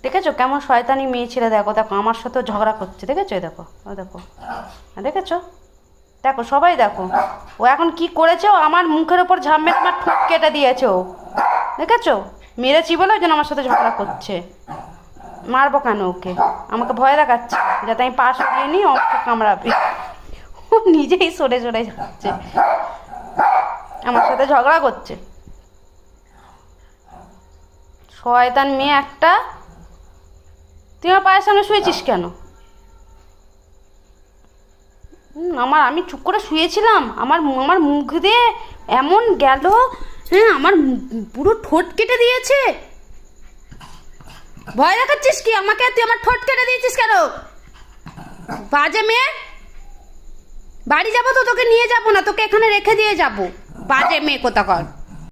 দেখেছো কেমন শয়তানি মেয়ে ছেলে? দেখো দেখো আমার সাথেও ঝগড়া করছে, দেখেছো? এই দেখো, ও দেখো, দেখেছো? দেখো সবাই দেখো, ও এখন কি করেছে, ও আমার মুখের ওপর ঝাপ মেরে আমার ঠোঁট কেটে দিয়েছে ও, দেখেছো? মেরেছি বলে ওই জন্য আমার সাথে ঝগড়া করছে। মারবো কেন ওকে? আমাকে ভয় দেখাচ্ছে যাতে আমি পাশ দিয়ে নিই ওকে কামড়াবে। ও নিজেই সরে সরে যাচ্ছে, আমার সাথে ঝগড়া করছে। শয়তান মেয়ে একটা। তুই আমার পায়ের সামনে শুয়েছিস কেন? আমি চুপ করে শুয়েছিলাম, আমার আমার মুখ দিয়ে এমন গেল, হ্যাঁ আমার পুরো ঠোঁট কেটে দিয়েছে। ভয় দেখাচ্ছিস কি আমাকে? তুই আমার ঠোঁট কেটে দিয়েছিস কেন? বাজে মেয়ে। বাড়ি যাবো তো তোকে নিয়ে যাবো না, তোকে এখানে রেখে দিয়ে যাবো। বাজে মেয়ে কোথাকার।